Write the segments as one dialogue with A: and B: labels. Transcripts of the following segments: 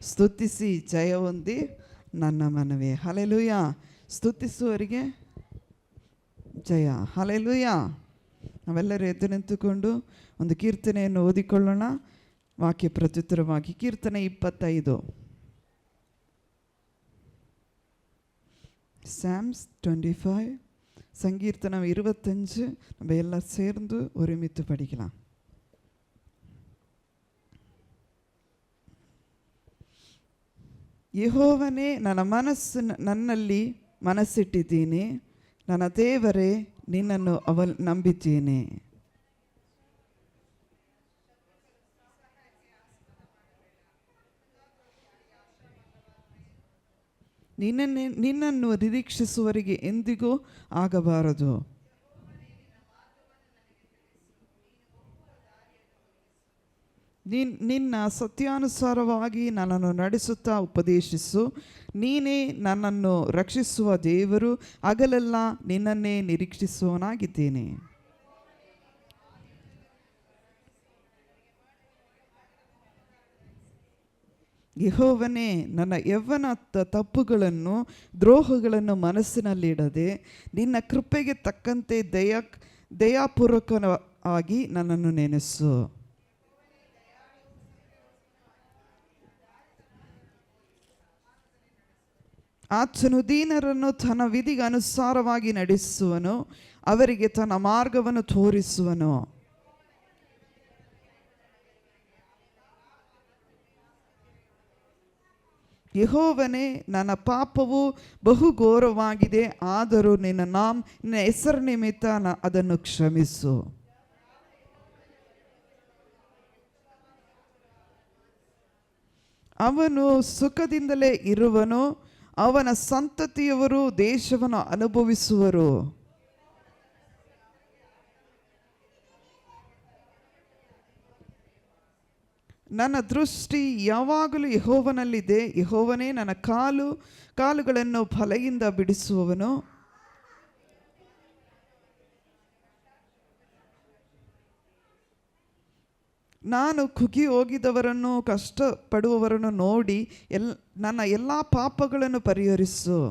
A: ಸ್ತುತಿಸಿ ಜಯ ಹೊಂದಿ ನನ್ನ ಮನವೇ. ಹಲ್ಲೆಲೂಯ. ಸ್ತುತಿಸುವವರಿಗೆ ಜಯ. ಹಲ್ಲೆಲೂಯ. ನಾವೆಲ್ಲರೂ ಎದ್ದು ನಿಂತುಕೊಂಡು ಒಂದು ಕೀರ್ತನೆಯನ್ನು ಓದಿಕೊಳ್ಳೋಣ. ವಾಕ್ಯ ಪ್ರತ್ಯುತ್ತರವಾಗಿ ಕೀರ್ತನೆ 25, Psalms 25, சங்கீர்த்தனம் 25. நம்ம எல்லாம் சேர்ந்து ஒருமித்து படிக்கலாம். ಯೆಹೋವನೇ, ನನ್ನಲ್ಲಿ ಮನಸ್ಸಿಟ್ಟಿದ್ದೀನಿ. ನನ್ನ ದೇವರೇ, ನಿನ್ನನ್ನು ನಂಬಿದ್ದೇನೆ. ನಿನ್ನನ್ನು ನಿರೀಕ್ಷಿಸುವವರಿಗೆ ಎಂದಿಗೂ ಆಗಬಾರದು. ನಿನ್ನ ಸತ್ಯಾನುಸಾರವಾಗಿ ನನ್ನನ್ನು ನಡೆಸುತ್ತಾ ಉಪದೇಶಿಸು. ನೀನೇ ನನ್ನನ್ನು ರಕ್ಷಿಸುವ ದೇವರು. ಹಗಲೆಲ್ಲ ನಿನ್ನನ್ನೇ ನಿರೀಕ್ಷಿಸುವವನಾಗಿದ್ದೇನೆ. ಯೆಹೋವನೇ, ನನ್ನ ಯೌವನ ತಪ್ಪುಗಳನ್ನು ದ್ರೋಹಗಳನ್ನು ಮನಸ್ಸಿನಲ್ಲಿಡದೆ ನಿನ್ನ ಕೃಪೆಗೆ ತಕ್ಕಂತೆ ದಯಾಪೂರ್ವಕವಾಗಿ ನನ್ನನ್ನು ನೆನೆಸು. ಆತನು ದೀನರನ್ನು ತನ್ನ ವಿಧಿಗೆ ಅನುಸಾರವಾಗಿ ನಡೆಸುವನು, ಅವರಿಗೆ ತನ್ನ ಮಾರ್ಗವನ್ನು ತೋರಿಸುವನು. ಯೆಹೋವನೇ, ನನ್ನ ಪಾಪವು ಬಹು ಘೋರವಾಗಿದೆ, ಆದರೂ ನಿನ್ನ ಹೆಸರು ನಿಮಿತ್ತ ಅದನ್ನು ಕ್ಷಮಿಸು. ಅವನು ಸುಖದಿಂದಲೇ ಇರುವನು, ಅವನ ಸಂತತಿಯವರು ದೇಶವನ್ನು ಅನುಭವಿಸುವರು. ನನ್ನ ದೃಷ್ಟಿ ಯಾವಾಗಲೂ ಯೆಹೋವನಲ್ಲಿದೆ. ಯೆಹೋವನೇ ನನ್ನ ಕಾಲುಗಳನ್ನು ಬಲೆಯಿಂದ ಬಿಡಿಸುವವನು. ನಾನು ಕುಗ್ಗಿ ಹೋಗಿದವರನ್ನು, ಕಷ್ಟಪಡುವವರನ್ನು ನೋಡಿ ನನ್ನ ಎಲ್ಲ ಪಾಪಗಳನ್ನು ಪರಿಹರಿಸು.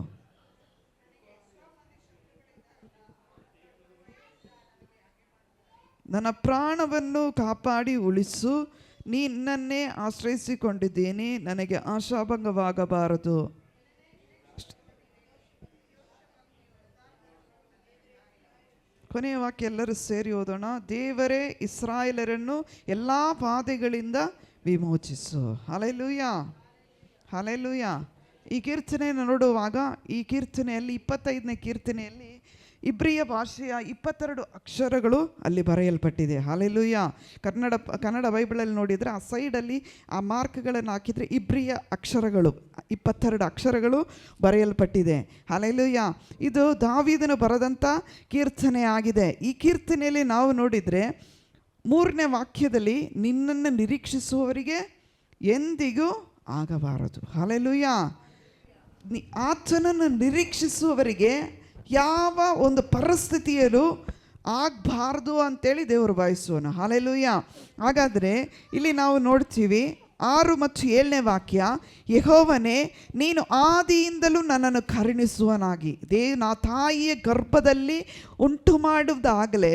A: ನನ್ನ ಪ್ರಾಣವನ್ನು ಕಾಪಾಡಿ ಉಳಿಸು. ನಿನ್ನನ್ನೇ ಆಶ್ರಯಿಸಿಕೊಂಡಿದ್ದೇನೆ, ನನಗೆ ಆಶಾಭಂಗವಾಗಬಾರದು. ಕೊನೆಯ ವಾಕ್ಯ ಎಲ್ಲರೂ ಸೇರಿ ಓದೋಣ. ದೇವರೇ, ಇಸ್ರಾಯೇಲರನ್ನು ಎಲ್ಲ ಬಾಧೆಗಳಿಂದ ವಿಮೋಚಿಸು. Hallelujah, hallelujah. ಈ ಕೀರ್ತನೆಯನ್ನು ನೋಡುವಾಗ, ಈ ಕೀರ್ತನೆಯಲ್ಲಿ 25ನೇ ಕೀರ್ತನೆಯಲ್ಲಿ ಇಬ್ರಿಯ ಭಾಷೆಯ 22 ಅಕ್ಷರಗಳು ಅಲ್ಲಿ ಬರೆಯಲ್ಪಟ್ಟಿದೆ. ಹಲ್ಲೆಲೂಯ. ಕನ್ನಡ ಬೈಬಲಲ್ಲಿ ನೋಡಿದರೆ ಆ ಸೈಡಲ್ಲಿ ಆ ಮಾರ್ಕ್ಗಳನ್ನು ಹಾಕಿದರೆ ಇಬ್ರಿಯ ಅಕ್ಷರಗಳು 22 ಅಕ್ಷರಗಳು ಬರೆಯಲ್ಪಟ್ಟಿದೆ. ಹಲ್ಲೆಲೂಯ. ಇದು ದಾವೀದನು ಬರೆದಂಥ ಕೀರ್ತನೆ ಆಗಿದೆ. ಈ ಕೀರ್ತನೆಯಲ್ಲಿ ನಾವು ನೋಡಿದರೆ 3ನೇ ವಾಕ್ಯದಲ್ಲಿ ನಿನ್ನನ್ನು ನಿರೀಕ್ಷಿಸುವವರಿಗೆ ಎಂದಿಗೂ ಆಗಬಾರದು. ಹಲ್ಲೆಲೂಯ. ಆತನನ್ನು ನಿರೀಕ್ಷಿಸುವವರಿಗೆ ಯಾವ ಒಂದು ಪರಿಸ್ಥಿತಿಯಲ್ಲೂ ಆಗಬಾರ್ದು ಅಂತೇಳಿ ದೇವರು ಬಯಸುವನು. ಹಲ್ಲೆಲೂಯ. ಹಾಗಾದರೆ ಇಲ್ಲಿ ನಾವು ನೋಡ್ತೀವಿ 6 ಮತ್ತು 7ನೇ ವಾಕ್ಯ. ಯೆಹೋವನೇ, ನೀನು ಆದಿಯಿಂದಲೂ ನನ್ನನ್ನು ಕರುಣಿಸುವನಾಗಿ, ನಾ ತಾಯಿಯ ಗರ್ಭದಲ್ಲಿ ಉಂಟು ಮಾಡುವುದಾಗಲೇ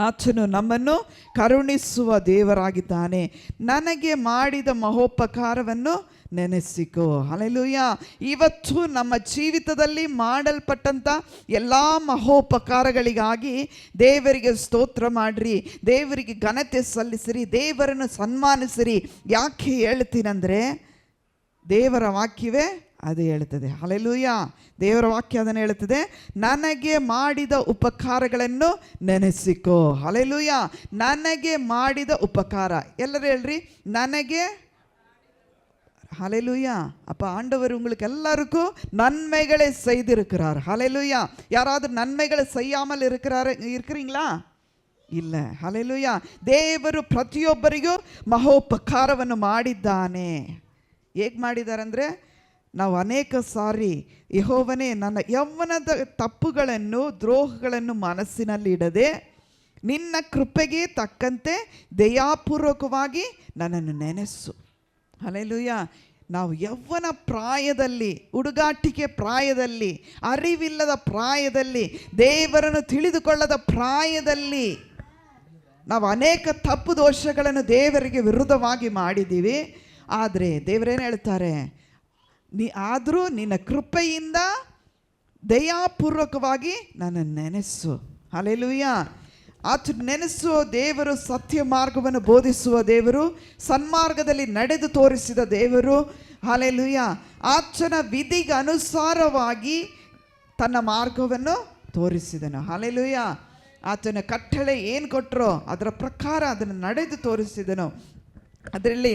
A: ಆತನು ನಮ್ಮನ್ನು ಕರುಣಿಸುವ ದೇವರಾಗಿದ್ದಾನೆ. ನನಗೆ ಮಾಡಿದ ಮಹೋಪಕಾರವನ್ನು ನೆನೆಸಿಕೋ. ಹಲ್ಲೆಲೂಯ. ಇವತ್ತು ನಮ್ಮ ಜೀವಿತದಲ್ಲಿ ಮಾಡಲ್ಪಟ್ಟಂಥ ಎಲ್ಲ ಮಹೋಪಕಾರಗಳಿಗಾಗಿ ದೇವರಿಗೆ ಸ್ತೋತ್ರ ಮಾಡಿರಿ, ದೇವರಿಗೆ ಘನತೆ ಸಲ್ಲಿಸಿರಿ, ದೇವರನ್ನು ಸನ್ಮಾನಿಸಿರಿ. ಯಾಕೆ ಹೇಳ್ತೀನಂದರೆ ದೇವರ ವಾಕ್ಯವೇ ಅದು ಹೇಳ್ತದೆ. ಹಲ್ಲೆಲೂಯ. ದೇವರ ವಾಕ್ಯ ಅದನ್ನು ಹೇಳ್ತದೆ. ನನಗೆ ಮಾಡಿದ ಉಪಕಾರಗಳನ್ನು ನೆನೆಸಿಕೋ. ಹಲ್ಲೆಲೂಯ. ನನಗೆ ಮಾಡಿದ ಉಪಕಾರ. ಎಲ್ಲರೂ ಹೇಳ್ರಿ, ನನಗೆ. ஹல்லேலூயா. அப்போ ஆண்டவர் உங்களுக்கு எல்லாருக்கும் நன்மைகளை செய்திருக்கிறார். ஹல்லேலூயா. யாராவது நன்மைகளை செய்யாமல் இருக்கிறீங்களா? ಇಲ್ಲ. ಹಲ್ಲೆಲೂಯಾ. ದೇವರು ಪ್ರತಿಯೊಬ್ಬರಿಗೂ ಮಹೋಪಕಾರವನ್ನು ಮಾಡಿದ್ದಾನೆ. ಹೇಗೆ ಮಾಡಿದ್ದಾರೆ ಅಂದರೆ, ನಾವು ಅನೇಕ ಸಾರಿ ಯೆಹೋವನೇ, ನನ್ನ ಯೌವನದ ತಪ್ಪುಗಳನ್ನು ದ್ರೋಹಗಳನ್ನು ಮನಸ್ಸಿನಲ್ಲಿಡದೆ ನಿನ್ನ ಕೃಪೆಗೆ ತಕ್ಕಂತೆ ದಯಾಪೂರ್ವಕವಾಗಿ ನನ್ನನ್ನು ನೆನೆಸು. ಹಲ್ಲೆಲೂಯ. ನಾವು ಯೌವನ ಪ್ರಾಯದಲ್ಲಿ, ಹುಡುಗಾಟಿಕೆ ಪ್ರಾಯದಲ್ಲಿ, ಅರಿವಿಲ್ಲದ ಪ್ರಾಯದಲ್ಲಿ, ದೇವರನ್ನು ತಿಳಿದುಕೊಳ್ಳದ ಪ್ರಾಯದಲ್ಲಿ ನಾವು ಅನೇಕ ತಪ್ಪು ದೋಷಗಳನ್ನು ದೇವರಿಗೆ ವಿರುದ್ಧವಾಗಿ ಮಾಡಿದ್ದೀವಿ. ಆದರೆ ದೇವರೇನು ಹೇಳ್ತಾರೆ, ಆದರೂ ನಿನ್ನ ಕೃಪೆಯಿಂದ ದಯಾಪೂರ್ವಕವಾಗಿ ನನ್ನ ನೆನೆಸು. ಹಲ್ಲೆಲೂಯ. ಆತ ನೆನೆಸುವ ದೇವರು, ಸತ್ಯ ಮಾರ್ಗವನ್ನು ಬೋಧಿಸುವ ದೇವರು, ಸನ್ಮಾರ್ಗದಲ್ಲಿ ನಡೆದು ತೋರಿಸಿದ ದೇವರು. ಹಲ್ಲೆಲೂಯ. ಆತನ ವಿಧಿಗೆ ಅನುಸಾರವಾಗಿ ತನ್ನ ಮಾರ್ಗವನ್ನು ತೋರಿಸಿದನು. ಹಲ್ಲೆಲೂಯ. ಆತನ ಕಟ್ಟಳೆ ಏನು ಕೊಟ್ಟರೋ ಅದರ ಪ್ರಕಾರ ಅದನ್ನು ನಡೆದು ತೋರಿಸಿದನು. ಅದರಲ್ಲಿ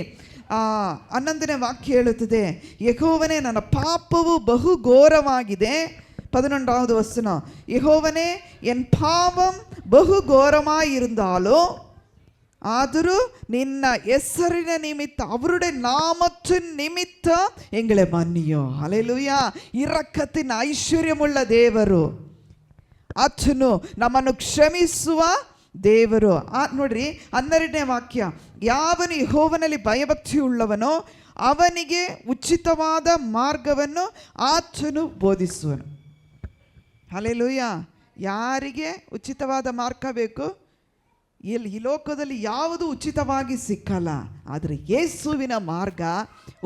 A: 11ನೇ ವಾಕ್ಯ ಹೇಳುತ್ತದೆ, ಯೆಹೋವನೇ ನನ್ನ ಪಾಪವು ಬಹು ಘೋರವಾಗಿದೆ. 11வது வசனம், யெகோவனே என் பாவம் ಬಹು ಘೋರமாயிருந்தாலோ ಆದರೂ ನಿನ್ನ ಹೆಸರಿನ ನಿಮಿತ್ತ, ಅವರುடைய நாமத்தின் நிமித்த எங்களை மன்னியோ. ஹல்லேலூயா. இரக்கத்தின் ಐಶ್ವರ್ಯமுள்ள ದೇವರು, ಆತನು ನಮ್ಮನ್ನು ಕ್ಷಮಿಸುವ ದೇವರು. ನೋಡ್ರಿ 12ನೇ ವಾಕ್ಯ, ಯಾವನು ಯೆಹೋವನಲ್ಲಿ ಭಯಭಕ್ತಿ ಉಳ್ಳವನೋ ಅವನಿಗೆ ಉಚಿತವಾದ ಮಾರ್ಗವನ್ನು ಆತನು ಬೋಧಿಸುವನು. ಹಲ್ಲೆಲೂಯ. ಯಾರಿಗೆ ಉಚಿತವಾದ ಮಾರ್ಗ ಬೇಕು? ಈ ಲೋಕದಲ್ಲಿ ಯಾವುದು ಉಚಿತವಾಗಿ ಸಿಕ್ಕಲ್ಲ, ಆದರೆ ಯೇಸುವಿನ ಮಾರ್ಗ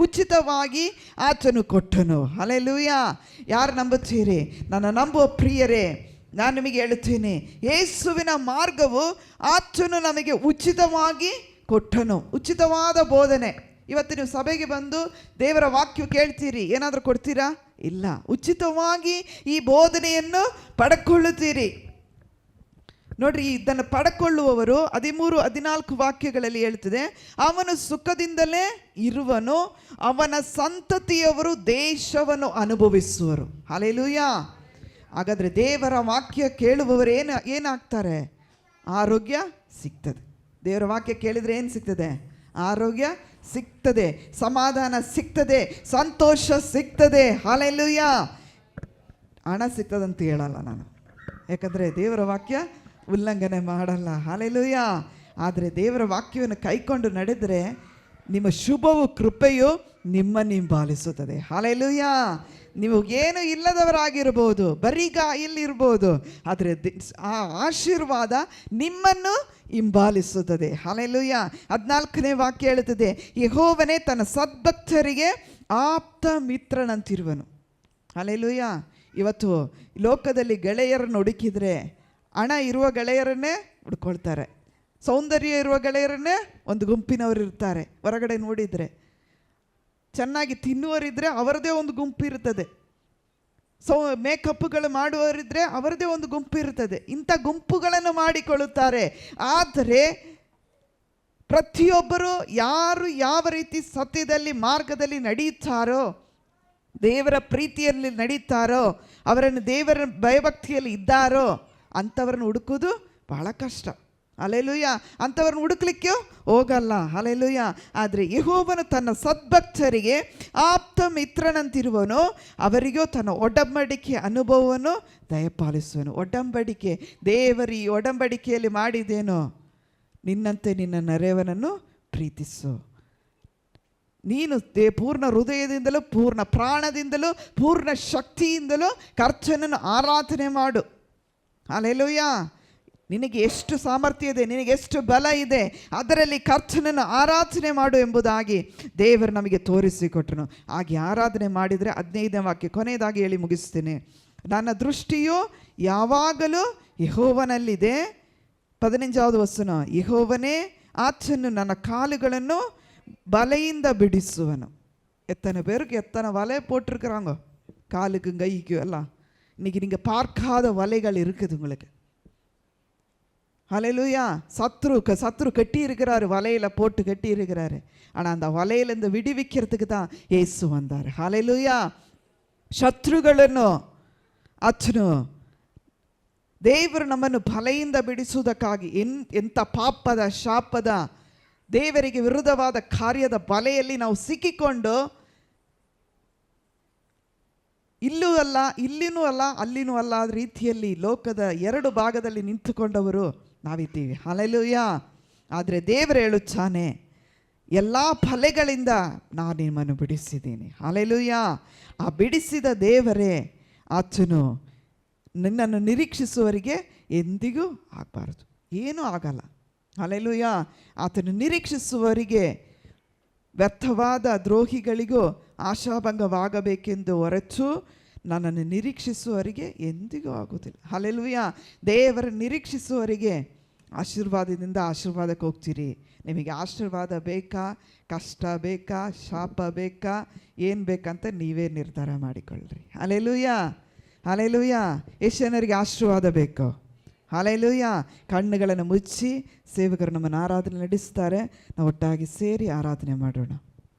A: ಉಚಿತವಾಗಿ ಆತನು ಕೊಟ್ಟನು. ಹಲ್ಲೆಲೂಯ. ಯಾರು ನಂಬುತ್ತೀರಿ? ನನ್ನ ನಂಬುವ ಪ್ರಿಯರೇ, ನಾನು ನಿಮಗೆ ಹೇಳುತ್ತೇನೆ, ಯೇಸುವಿನ ಮಾರ್ಗವು ಆತನು ನಮಗೆ ಉಚಿತವಾಗಿ ಕೊಟ್ಟನು. ಉಚಿತವಾದ ಬೋಧನೆ. ಇವತ್ತು ನೀವು ಸಭೆಗೆ ಬಂದು ದೇವರ ವಾಕ್ಯ ಕೇಳ್ತೀರಿ, ಏನಾದರೂ ಕೊಡ್ತೀರಾ? ಇಲ್ಲ. ಉಚಿತವಾಗಿ ಈ ಬೋಧನೆಯನ್ನು ಪಡ್ಕೊಳ್ಳುತ್ತೀರಿ. ನೋಡ್ರಿ, ಇದನ್ನು ಪಡ್ಕೊಳ್ಳುವವರು 13-14 ವಾಕ್ಯಗಳಲ್ಲಿ ಹೇಳ್ತದೆ, ಅವನು ಸುಖದಿಂದಲೇ ಇರುವನು, ಅವನ ಸಂತತಿಯವರು ದೇಶವನ್ನು ಅನುಭವಿಸುವರು. ಹಲ್ಲೆಲೂಯ. ಹಾಗಾದರೆ ದೇವರ ವಾಕ್ಯ ಕೇಳುವವರು ಏನಾಗ್ತಾರೆ? ಆರೋಗ್ಯ ಸಿಗ್ತದೆ. ದೇವರ ವಾಕ್ಯ ಕೇಳಿದರೆ ಏನು ಸಿಗ್ತದೆ? ಆರೋಗ್ಯ ಸಿಗ್ತದೆ, ಸಮಾಧಾನ ಸಿಗ್ತದೆ, ಸಂತೋಷ ಸಿಗ್ತದೆ. ಹಲ್ಲೆಲೂಯ. ಹಣ ಸಿಗ್ತದಂತ ಹೇಳಲ್ಲ ನಾನು, ಯಾಕಂದರೆ ದೇವರ ವಾಕ್ಯ ಉಲ್ಲಂಘನೆ ಮಾಡಲ್ಲ. ಹಲ್ಲೆಲೂಯ. ಆದರೆ ದೇವರ ವಾಕ್ಯವನ್ನು ಕೈಕೊಂಡು ನಡೆದರೆ ನಿಮ್ಮ ಶುಭವು, ಕೃಪೆಯು ನಿಮ್ಮನ್ನು ಹಿಂಬಾಲಿಸುತ್ತದೆ. ಹಲ್ಲೆಲೂಯ. ನೀವು ಏನು ಇಲ್ಲದವರಾಗಿರ್ಬೋದು, ಬರೀಗ ಇಲ್ಲಿರ್ಬೋದು, ಆದರೆ ಆ ಆಶೀರ್ವಾದ ನಿಮ್ಮನ್ನು ಹಿಂಬಾಲಿಸುತ್ತದೆ. ಹಲ್ಲೆಲೂಯ. 14ನೇ ವಾಕ್ಯ ಹೇಳುತ್ತದೆ, ಯೆಹೋವನೇ ತನ್ನ ಸದ್ಭಕ್ತರಿಗೆ ಆಪ್ತ ಮಿತ್ರನಂತಿರುವನು. ಹಲ್ಲೆಲೂಯ. ಇವತ್ತು ಲೋಕದಲ್ಲಿ ಗೆಳೆಯರನ್ನು ಹುಡುಕಿದರೆ ಹಣ ಇರುವ ಗೆಳೆಯರನ್ನೇ ಹುಡ್ಕೊಳ್ತಾರೆ, ಸೌಂದರ್ಯ ಇರುವ ಗೆಳೆಯರನ್ನೇ ಒಂದು ಗುಂಪಿನವರು ಇರ್ತಾರೆ. ಹೊರಗಡೆ ನೋಡಿದರೆ ಚೆನ್ನಾಗಿ ತಿನ್ನುವರಿದ್ದರೆ ಅವರದೇ ಒಂದು ಗುಂಪು ಇರ್ತದೆ, ಮೇಕಪ್ಗಳು ಮಾಡುವವರಿದ್ದರೆ ಅವರದೇ ಒಂದು ಗುಂಪು ಇರ್ತದೆ. ಇಂಥ ಗುಂಪುಗಳನ್ನು ಮಾಡಿಕೊಳ್ಳುತ್ತಾರೆ. ಆದರೆ ಪ್ರತಿಯೊಬ್ಬರು ಯಾರು ಯಾವ ರೀತಿ ಸತ್ಯದಲ್ಲಿ ಮಾರ್ಗದಲ್ಲಿ ನಡೆಯುತ್ತಾರೋ, ದೇವರ ಪ್ರೀತಿಯಲ್ಲಿ ನಡೀತಾರೋ, ಅವರನ್ನು ದೇವರ ಭಯಭಕ್ತಿಯಲ್ಲಿ ಇದ್ದಾರೋ ಅಂಥವ್ರನ್ನ ಹುಡುಕೋದು ಬಹಳ ಕಷ್ಟ. ಹಲ್ಲೆಲೂಯ. ಅಂಥವ್ರನ್ನ ಹುಡುಕ್ಲಿಕ್ಕೆ ಹೋಗಲ್ಲ. ಹಲ್ಲೆಲೂಯ. ಆದರೆ ಯೆಹೋವನು ತನ್ನ ಸದ್ಭಕ್ತರಿಗೆ ಆಪ್ತ ಮಿತ್ರನಂತಿರುವನು, ಅವರಿಗೂ ತನ್ನ ಒಡಂಬಡಿಕೆ ಅನುಭವವನ್ನು ದಯಪಾಲಿಸುವನು. ಒಡಂಬಡಿಕೆ, ದೇವರಿ ಒಡಂಬಡಿಕೆಯಲ್ಲಿ ಮಾಡಿದೇನೋ, ನಿನ್ನಂತೆ ನಿನ್ನ ನೆರೆಯವನನ್ನು ಪ್ರೀತಿಸು. ನೀನು ಪೂರ್ಣ ಹೃದಯದಿಂದಲೂ, ಪೂರ್ಣ ಪ್ರಾಣದಿಂದಲೂ, ಪೂರ್ಣ ಶಕ್ತಿಯಿಂದಲೂ ಕರ್ತನನ್ನು ಆರಾಧನೆ ಮಾಡು. ಹಲ್ಲೆಲೂಯ. ನಿನಗೆ ಎಷ್ಟು ಸಾಮರ್ಥ್ಯ ಇದೆ, ನಿನಗೆ ಎಷ್ಟು ಬಲ ಇದೆ, ಅದರಲ್ಲಿ ಕರ್ತನನ್ನು ಆರಾಧನೆ ಮಾಡು ಎಂಬುದಾಗಿ ದೇವರು ನಮಗೆ ತೋರಿಸಿಕೊಟ್ಟನು. ಹಾಗೆ ಆರಾಧನೆ ಮಾಡಿದರೆ 15ನೇ ವಾಕ್ಯ ಕೊನೆಯದಾಗಿ ಹೇಳಿ ಮುಗಿಸ್ತೇನೆ, ನನ್ನ ದೃಷ್ಟಿಯು ಯಾವಾಗಲೂ ಯೆಹೋವನಲ್ಲಿದೆ. 15வது ವಚನ, ಯೆಹೋವನೇ ಆತನು ನನ್ನ ಕಾಲುಗಳನ್ನು ಬಲೆಯಿಂದ ಬಿಡಿಸುವನು. எத்தனை பேருக்கு எத்தனை வலை போட்டிருக்கிறாங்க, காலுக்கும் கைக்கும் எல்லாம். இன்னைக்கு நீங்கள் பார்க்காத வலைகள் இருக்குது உங்களுக்கு. ஹல்லேலூயா. சத்ரு கட்டி இருக்கிறாரு, வலையில் போட்டு கட்டி இருக்கிறாரு. ஆனால் அந்த வலையிலேருந்து விடுவிக்கிறதுக்கு தான் ಯೇಸು வந்தார். ஹல்லேலூயா. ಶತ್ರುಗಳನ್ನು ಆತನು, ದೇವರು ನಮ್ಮನ್ನು ಬಲೆಯಿಂದ ಬಿಡಿಸುವುದಕ್ಕಾಗಿ ಎಂಥ ಪಾಪದ, ಶಾಪದ, ದೇವರಿಗೆ ವಿರುದ್ಧವಾದ ಕಾರ್ಯದ ಬಲೆಯಲ್ಲಿ ನಾವು ಸಿಕ್ಕಿಕೊಂಡು ಇಲ್ಲೂ ಅಲ್ಲ, ಇಲ್ಲಿನೂ ಅಲ್ಲ, ಅಲ್ಲಿನೂ ಅಲ್ಲ ರೀತಿಯಲ್ಲಿ ಲೋಕದ ಎರಡು ಭಾಗದಲ್ಲಿ ನಿಂತುಕೊಂಡವರು ನಾವಿದ್ದೀವಿ. ಹಲ್ಲೇಲೂಯಾ. ಆದರೆ ದೇವರು ಹೇಳುತ್ತಾನೆ, ಎಲ್ಲ ಫಲೆಗಳಿಂದ ನಾನು ನಿಮ್ಮನ್ನು ಬಿಡಿಸಿದ್ದೀನಿ. ಹಲ್ಲೆಲೂಯಾ. ಆ ಬಿಡಿಸಿದ ದೇವರೇ ಆತನು ನಿನ್ನನ್ನು ನಿರೀಕ್ಷಿಸುವವರಿಗೆ ಎಂದಿಗೂ ಆಗಬಾರದು, ಏನೂ ಆಗಲ್ಲ. ಹಲ್ಲೆಲೂಯಾ. ಆತನು ನಿರೀಕ್ಷಿಸುವವರಿಗೆ, ವ್ಯರ್ಥವಾದ ದ್ರೋಹಿಗಳಿಗೂ ಆಶಾಭಂಗವಾಗಬೇಕೆಂದು ಹೊರತು ನನ್ನನ್ನು ನಿರೀಕ್ಷಿಸುವವರಿಗೆ ಎಂದಿಗೂ ಆಗುವುದಿಲ್ಲ. ಹಲ್ಲೆಲೂಯಾ. ದೇವರ ನಿರೀಕ್ಷಿಸುವವರಿಗೆ ಆಶೀರ್ವಾದದಿಂದ ಆಶೀರ್ವಾದಕ್ಕೆ ಹೋಗ್ತೀರಿ. ನಿಮಗೆ ಆಶೀರ್ವಾದ ಬೇಕಾ, ಕಷ್ಟ ಬೇಕಾ, ಶಾಪ ಬೇಕಾ, ಏನು ಬೇಕಂತ ನೀವೇ ನಿರ್ಧಾರ ಮಾಡಿಕೊಳ್ಳ್ರಿ. ಹಲ್ಲೆಲೂಯಾ. ಹಲ್ಲೆಲೂಯಾ. ಎಷ್ಟು ಜನರಿಗೆ ಆಶೀರ್ವಾದ ಬೇಕು? ಹಲ್ಲೆಲೂಯಾ. ಕಣ್ಣುಗಳನ್ನು ಮುಚ್ಚಿ ಸೇವಕರು ನಮ್ಮನ್ನು ಆರಾಧನೆ ನಡೆಸ್ತಾರೆ. ನಾವು ಒಟ್ಟಾಗಿ ಸೇರಿ ಆರಾಧನೆ ಮಾಡೋಣ.